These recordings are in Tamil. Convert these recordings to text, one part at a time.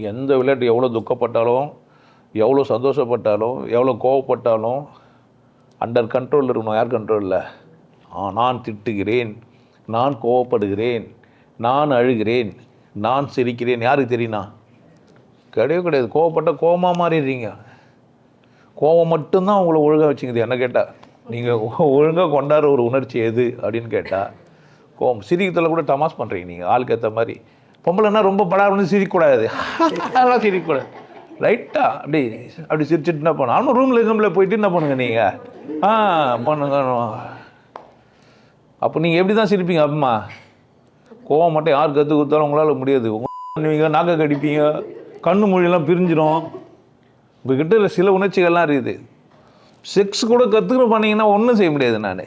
எந்த விளையாட்டு எவ்வளோ துக்கப்பட்டாலும், எவ்வளோ சந்தோஷப்பட்டாலும், எவ்வளோ கோவப்பட்டாலும் அண்டர் கண்ட்ரோலில் இருக்கணும். யார் கண்ட்ரோலில்? நான் திட்டுகிறேன், நான் கோவப்படுகிறேன், நான் அழுகிறேன், நான் சிரிக்கிறேன். யாருக்கு தெரியும்னா? கிடையவே கிடையாது. கோவப்பட்டால் கோவமாக மாறிடுறீங்க. கோவம் மட்டும்தான் உங்களை ஒழுங்காக வச்சுக்குது. என்ன கேட்டால், நீங்கள் ஒழுங்காக கொண்டாடுற ஒரு உணர்ச்சி எது அப்படின்னு கேட்டால் கோவம். சிரிக்கிறதுல கூட தமாஸ் பண்ணுறீங்க நீங்கள் ஆளுக்கு ஏற்ற மாதிரி. பொம்பளைன்னா ரொம்ப படாருன்னு சிரிக்கக்கூடாது, அதெல்லாம் சிரிக்கக்கூடாது. லைட்டாக அப்படி சிரிச்சுட்டு என்ன பண்ணணும்? ஆனால் ரூமில் போயிட்டு என்ன பண்ணுங்க நீங்கள்? பண்ணுங்க. அப்போ நீங்கள் எப்படி தான் சிரிப்பீங்க? அப்பமா கோவம் மட்டும் யார் கற்றுக் கொடுத்தாலும் உங்களால் முடியாது. நீங்கள் நாக்கை கடிப்பீங்க, கண்ணு மொழியெல்லாம் பிரிஞ்சிடும். உங்கள்கிட்ட சில உணர்ச்சிகள்லாம் இருக்குது. செக்ஸ் கூட கற்றுக்கிற பண்ணிங்கன்னா ஒன்றும் செய்ய முடியாது. நான்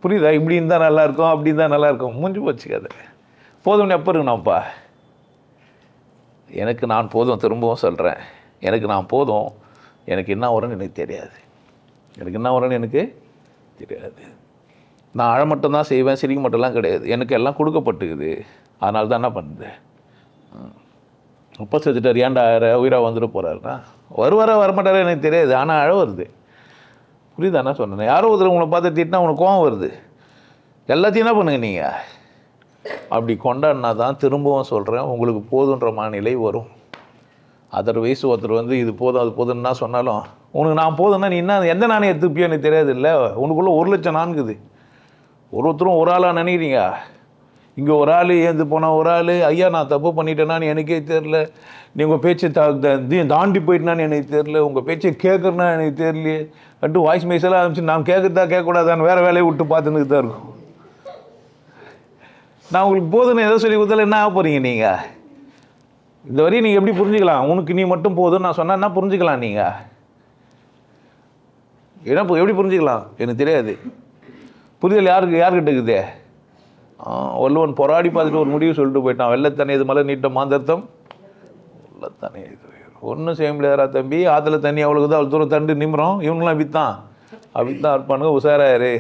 புரியுதா? இப்படி இருந்தால் நல்லாயிருக்கும், அப்படி இருந்தால் நல்லாயிருக்கும். முடிஞ்சு போச்சுக்காது. போதும்னு எப்போ இருக்குண்ணாப்பா? எனக்கு நான் போதும். திரும்பவும் சொல்கிறேன், எனக்கு நான் போதும். எனக்கு என்ன வரும்னு எனக்கு தெரியாது. எனக்கு என்ன வரும்னு எனக்கு தெரியாது. நான் அழ மட்டும்தான் செய்வேன், சிரிக்க மட்டும்லாம் கிடையாது. எனக்கு எல்லாம் கொடுக்கப்பட்டுக்குது. அதனால தான் என்ன பண்ணுது? அப்பா செத்துட்டார், ஏன்டா உயிராக வந்துட்டு போகிறாருன்னா வருவாரா வரமாட்டாரா எனக்கு தெரியாது. ஆனால் அழ வருது. புரியுதா என்ன சொன்னேன்? யாரோ ஒருத்தர் உங்களை பார்த்து திட்டினா உனக்கு கோவம் வருது. எல்லாத்தையும் என்ன பண்ணுங்க நீங்கள்? அப்படி கொண்டாடினா தான், திரும்பவும் சொல்கிறேன், உங்களுக்கு போதுன்ற மனநிலை வரும். அதர்வைஸ் ஒருத்தர் இது போதும் அது போதுன்னா சொன்னாலும், உனக்கு நான் போதும்னா நீ என்ன எந்த நாணயம் எடுத்துப்பியோ எனக்கு தெரியாது. இல்லை, உனக்குள்ளே 1,00,000 நான்குது. ஒருத்தரும் ஒரு ஆளாக நினைக்கிறீங்க. இங்கே ஒரு ஆள் ஏந்து போனால் ஒரு ஆள், ஐயா நான் தப்பு பண்ணிட்டேனான்னு எனக்கே தெரில, நீ உங்கள் பேச்சை தாண்டி போயிட்டேனான்னு எனக்கு தெரில, உங்கள் பேச்சை கேட்குறேன்னா எனக்கு தெரியலையே அப்படின்ட்டு வாய்ஸ் மெசேஜெல்லாம் ஆரம்பிச்சு நான் கேட்குறதா கேட்கக்கூடாதான்னு வேறு வேலையை விட்டு பார்த்துன்னு தான் இருக்கும். நான் உங்களுக்கு போதுன்னு எதோ சொல்லி கொடுத்தாலும் என்ன ஆக போகிறீங்க நீங்கள்? இந்த வரையும் நீங்கள் எப்படி புரிஞ்சுக்கலாம்? உனக்கு நீ மட்டும் போதுன்னு நான் சொன்னால் என்ன புரிஞ்சுக்கலாம் நீங்கள்? ஏன்னா எப்படி புரிஞ்சுக்கலாம் எனக்கு தெரியாது. புரிதல் யார்கிட்ட இருக்குது? வள்ளுவன் போராடி பார்த்துட்டு ஒரு முடிவு சொல்லிட்டு போயிட்டான். வெள்ளத்தனை இது மலை நீட்ட மாந்தர்த்தம் வெள்ளத்தனை இது ஒன்றும் செய்ய முடியாதா தம்பி. ஆற்றுல தண்ணி அவ்வளோக்குதான், அவ்வளோ தூரம் தண்டு நிமிரம். இவங்களாம் அப்படித்தான் இருப்பானுங்க. உஷாராரு.